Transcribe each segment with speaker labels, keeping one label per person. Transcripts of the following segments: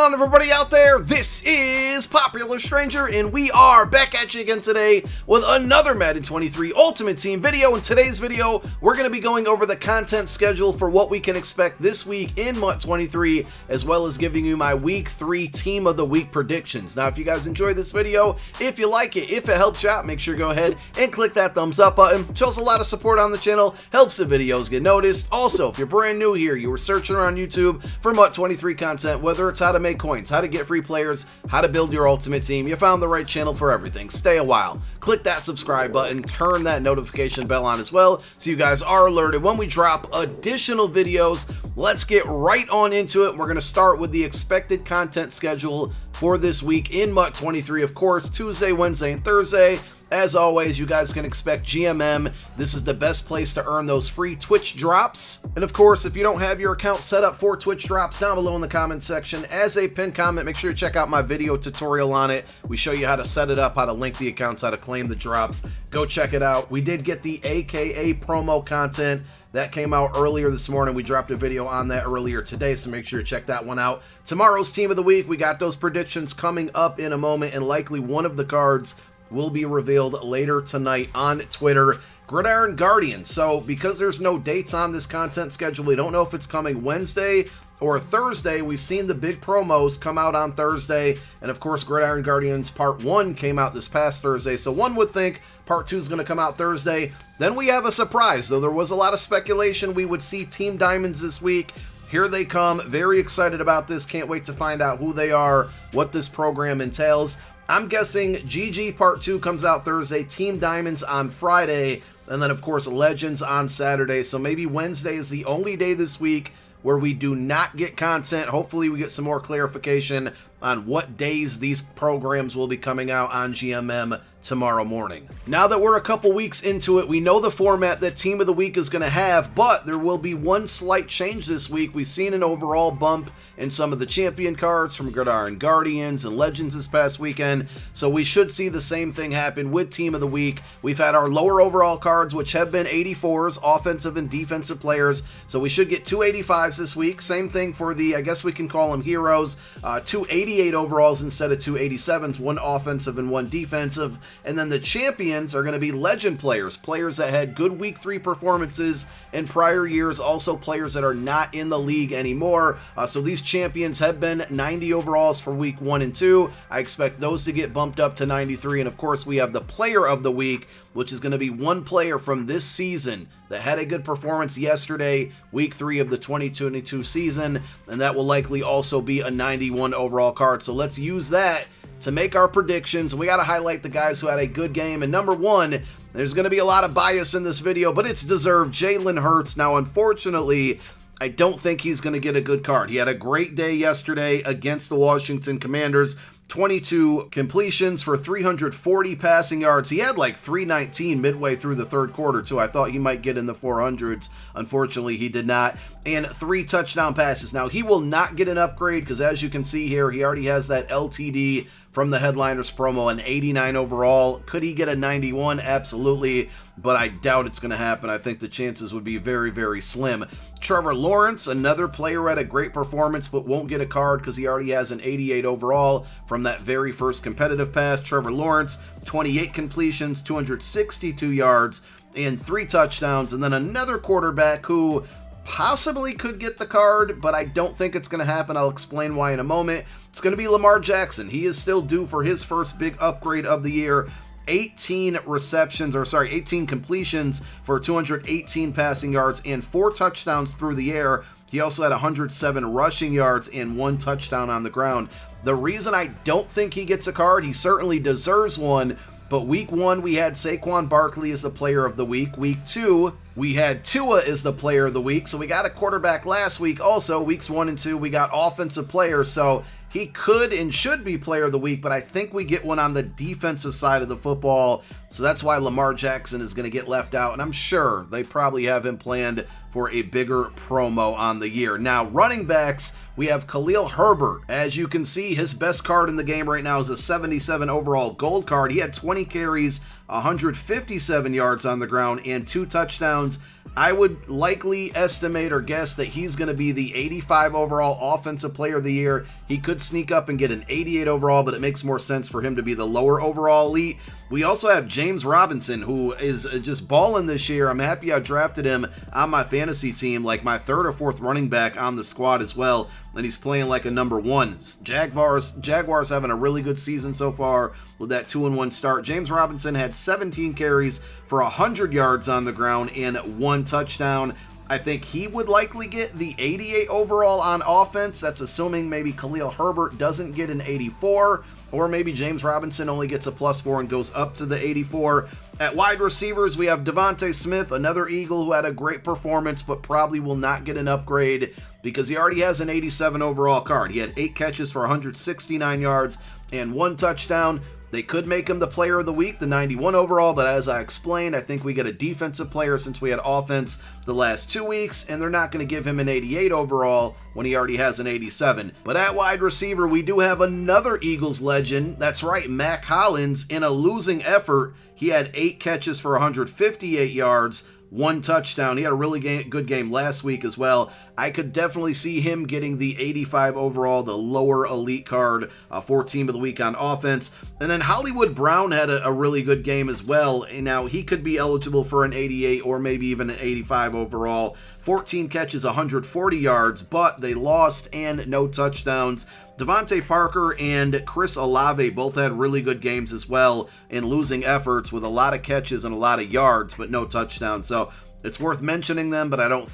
Speaker 1: on, everybody out there? This is Popular Stranger, and we are back at you again today with another Madden 23 Ultimate Team video. In today's video, we're going to be going over the content schedule for what we can expect this week in MUT 23, as well as giving you my Week 3 Team of the Week predictions. Now, if you guys enjoy this video, if you like it, if it helps you out, make sure to go ahead and click that thumbs up button. Shows a lot of support on the channel, helps the videos get noticed. Also, if you're brand new here, you were searching around YouTube for MUT 23 content, whether it's how to make coins, how to get free players, how to build your ultimate team, you found the right channel for everything. Stay a while. Click that subscribe button, turn that notification bell on as well, so you guys are alerted when we drop additional videos. Let's get right on into it. We're going to start with the expected content schedule for this week in MUT 23. Of course, Tuesday, Wednesday, and Thursday. As always, you guys can expect GMM. This is the best place to earn those free Twitch drops. And of course, if you don't have your account set up for Twitch drops, down below in the comment section as a pinned comment, make sure you check out my video tutorial on it. We show you how to set it up, how to link the accounts, how to claim the drops. Go check it out. We did get the AKA promo content. That came out earlier this morning. We dropped a video on that earlier today, so make sure you check that one out. Tomorrow's Team of the Week, we got those predictions coming up in a moment, and likely one of the cards will be revealed later tonight on Twitter. Gridiron Guardian. So because there's no dates on this content schedule, we don't know if it's coming Wednesday or Thursday. We've seen the big promos come out on Thursday, and of course Gridiron Guardians Part 1 came out this past Thursday, so one would think Part 2 is going to come out Thursday. Then we have a surprise, though there was a lot of speculation we would see Team Diamonds this week. Here they come. Very excited about this. Can't wait to find out who they are, what this program entails. I'm guessing GG Part 2 comes out Thursday, Team Diamonds on Friday, and then of course Legends on Saturday. So maybe Wednesday is the only day this week where we do not get content. Hopefully we get some more clarification on what days these programs will be coming out on GMM tomorrow morning. Now that we're a couple weeks into it, we know the format that Team of the Week is going to have, but there will be one slight change this week. We've seen an overall bump in some of the champion cards from Gridiron Guardians and Legends this past weekend, so we should see the same thing happen with Team of the Week. We've had our lower overall cards, which have been 84s, offensive and defensive players, so we should get 285s this week. Same thing for the, I guess we can call them heroes, 288 overalls instead of 287s, one offensive and one defensive. And then the champions are going to be legend players, players that had good Week 3 performances in prior years, also players that are not in the league anymore. So these champions have been 90 overalls for Week 1 and 2. I expect those to get bumped up to 93. And of course, we have the player of the week, which is going to be one player from this season that had a good performance yesterday, Week 3 of the 2022 season, and that will likely also be a 91 overall card. So let's use that to make our predictions. We got to highlight the guys who had a good game. And number one, there's going to be a lot of bias in this video, but it's deserved, Jalen Hurts. Now, unfortunately, I don't think he's going to get a good card. He had a great day yesterday against the Washington Commanders. 22 completions for 340 passing yards. He had like 319 midway through the third quarter too. I thought he might get in the 400s. Unfortunately, he did not. And 3 touchdown passes. Now, he will not get an upgrade because as you can see here, he already has that LTD from the Headliners promo, an 89 overall. Could he get a 91? Absolutely, but I doubt it's going to happen. I think the chances would be very, very slim. Trevor Lawrence, another player who had a great performance but won't get a card because he already has an 88 overall from that very first competitive pass. Trevor Lawrence, 28 completions, 262 yards, and 3 touchdowns. And then another quarterback who possibly could get the card, but I don't think it's going to happen. I'll explain why in a moment. It's going to be Lamar Jackson. He is still due for his first big upgrade of the year. 18 completions for 218 passing yards and 4 touchdowns through the air. He also had 107 rushing yards and 1 touchdown on the ground. The reason I don't think he gets a card, he certainly deserves one, but Week 1 we had Saquon Barkley as the player of the week. Week 2 we had Tua as the player of the week, so we got a quarterback last week. Also, Weeks 1 and 2 we got offensive players, so he could and should be player of the week, but I think we get one on the defensive side of the football, so that's why Lamar Jackson is going to get left out, and I'm sure they probably have him planned for for a bigger promo on the year. Now, running backs, we have Khalil Herbert. As you can see, his best card in the game right now is a 77 overall gold card. He had 20 carries, 157 yards on the ground, and 2 touchdowns. I would likely estimate or guess that he's going to be the 85 overall offensive player of the year. He could sneak up and get an 88 overall, but it makes more sense for him to be the lower overall elite. We also have James Robinson, who is just balling this year. I'm happy I drafted him on my fantasy team, like my 3rd or 4th running back on the squad as well, and he's playing like a number 1. Jaguars having a really good season so far with that 2-1 start. James Robinson had 17 carries for 100 yards on the ground and 1 touchdown. I think he would likely get the 88 overall on offense. That's assuming maybe Khalil Herbert doesn't get an 84, or maybe James Robinson only gets a +4 and goes up to the 84. At wide receivers, we have Devonte Smith, another Eagle who had a great performance, but probably will not get an upgrade because he already has an 87 overall card. He had 8 catches for 169 yards and 1 touchdown. They could make him the player of the week, the 91 overall, but as I explained, I think we get a defensive player since we had offense the last 2 weeks, and they're not going to give him an 88 overall when he already has an 87. But at wide receiver, we do have another Eagles legend. That's right, Mack Hollins. In a losing effort, he had 8 catches for 158 yards, 1 touchdown. He had a really good game last week as well. I could definitely see him getting the 85 overall, the lower elite card for team of the week on offense. And then Hollywood Brown had a really good game as well. And now he could be eligible for an 88 or maybe even an 85 overall. 14 catches, 140 yards, but they lost and no touchdowns. Devontae Parker and Chris Olave both had really good games as well in losing efforts with a lot of catches and a lot of yards, but no touchdowns. So it's worth mentioning them, but I don't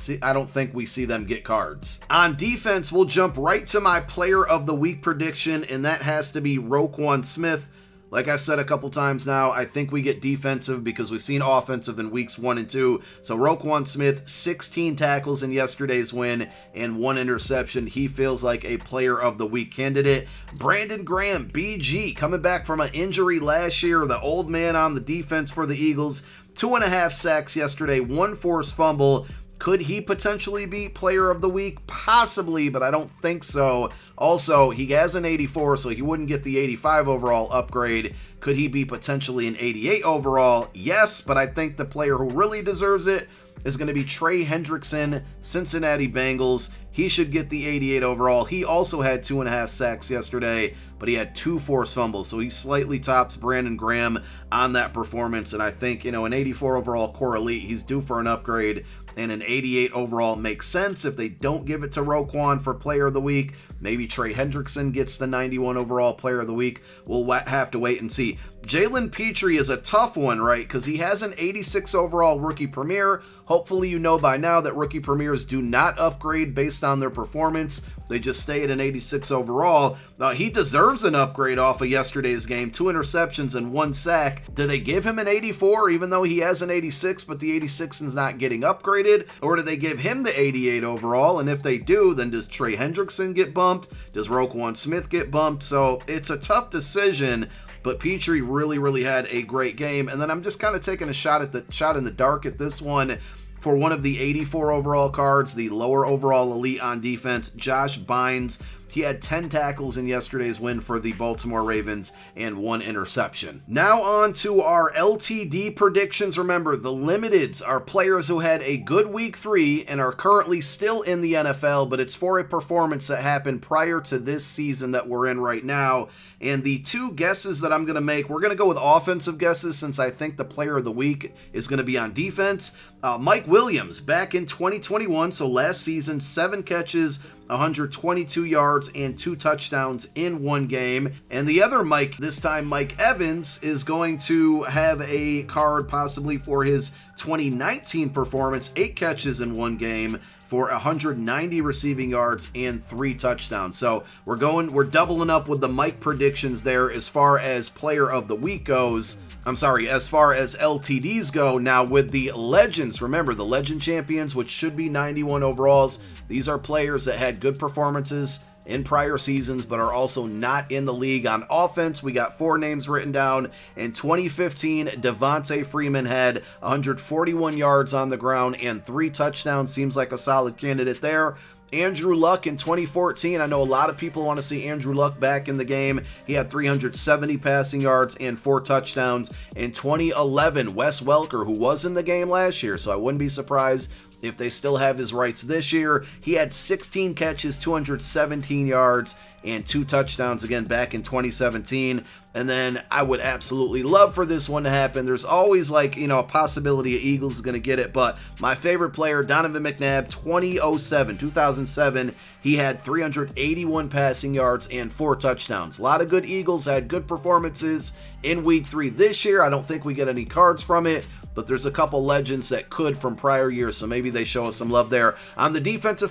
Speaker 1: think we see them get cards. On defense, we'll jump right to my player of the week prediction, and that has to be Roque Smith. Like I've said a couple times now, I think we get defensive because we've seen offensive in weeks 1 and 2. So Roque Smith, 16 tackles in yesterday's win and 1 interception. He feels like a player of the week candidate. Brandon Graham, BG, coming back from an injury last year, the old man on the defense for the Eagles. 2.5 sacks yesterday, 1 forced fumble. Could he potentially be player of the week? Possibly, but I don't think so. Also, he has an 84, so he wouldn't get the 85 overall upgrade. Could he be potentially an 88 overall? Yes, but I think the player who really deserves it is going to be Trey Hendrickson, Cincinnati Bengals. He should get the 88 overall. He also had 2.5 sacks yesterday, but he had 2 forced fumbles, so he slightly tops Brandon Graham on that performance. And I think, an 84 overall core elite, he's due for an upgrade, and an 88 overall makes sense. If they don't give it to Roquan for player of the week, maybe Trey Hendrickson gets the 91 overall player of the week. We'll have to wait and see. Jalen Petrie is a tough one, right? Because he has an 86 overall rookie premier. Hopefully you know by now that rookie premiers do not upgrade based on their performance. They just stay at an 86 overall. He deserves an upgrade off of yesterday's game. 2 interceptions and 1 sack. Do they give him an 84 even though he has an 86, but the 86 is not getting upgraded? Or do they give him the 88 overall? And if they do, then does Trey Hendrickson get bumped? Does Roque Smith get bumped? So it's a tough decision. But Petrie really had a great game. And then I'm just kind of taking a shot in the dark at this one for one of the 84 overall cards, the lower overall elite on defense, Josh Bynes. He had 10 tackles in yesterday's win for the Baltimore Ravens and 1 interception. Now on to our LTD predictions. Remember, the limiteds are players who had a good week 3 and are currently still in the NFL, but it's for a performance that happened prior to this season that we're in right now. And the 2 guesses that I'm going to make, we're going to go with offensive guesses since I think the player of the week is going to be on defense. Mike Williams, back in 2021, so last season, 7 catches, 122 yards, and 2 touchdowns in 1 game. And the other Mike, this time Mike Evans, is going to have a card possibly for his 2019 performance, 8 catches in 1 game for 190 receiving yards and 3 touchdowns. So we're doubling up with the Mike predictions there as far as player of the week goes. As far as LTDs go. Now with the legends, remember the legend champions, which should be 91 overalls. These are players that had good performances in prior seasons, but are also not in the league. On offense, we got 4 names written down. In 2015, Devonte Freeman had 141 yards on the ground and 3 touchdowns. Seems like a solid candidate there. Andrew Luck in 2014. I know a lot of people want to see Andrew Luck back in the game. He had 370 passing yards and 4 touchdowns. In 2011, Wes Welker, who was in the game last year, so I wouldn't be surprised if they still have his rights this year. He had 16 catches, 217 yards, and 2 touchdowns again back in 2017. And then I would absolutely love for this one to happen. There's always like, a possibility of Eagles is going to get it, but my favorite player, Donovan McNabb, 2007, he had 381 passing yards and 4 touchdowns. A lot of good Eagles had good performances in week 3 this year. I don't think we get any cards from it, but there's a couple legends that could from prior years, so maybe they show us some love there. On the defensive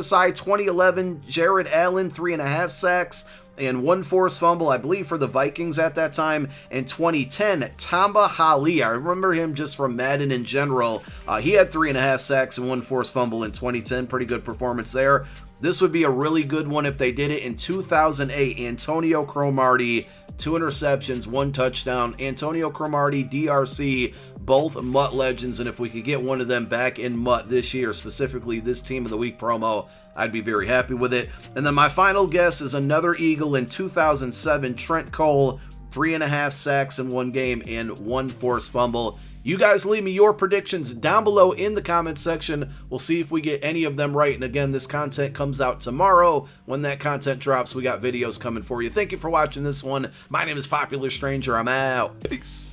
Speaker 1: side, 2011, Jared Allen, 3.5 sacks and 1 forced fumble, I believe, for the Vikings at that time. In 2010, Tamba Hali, I remember him just from Madden in general. He had 3.5 sacks and 1 forced fumble in 2010. Pretty good performance there. This would be a really good one if they did it in 2008. Antonio Cromartie, 2 interceptions, 1 touchdown. Antonio Cromartie, DRC, both MUT legends, and if we could get one of them back in MUT this year, specifically this Team of the Week promo, I'd be very happy with it. And then my final guess is another Eagle in 2007, Trent Cole, 3.5 sacks in 1 game and 1 forced fumble. You guys leave me your predictions down below in the comment section. We'll see if we get any of them right. And again, this content comes out tomorrow. When that content drops, we got videos coming for you. Thank you for watching this one. My name is Popular Stranger. I'm out. Peace.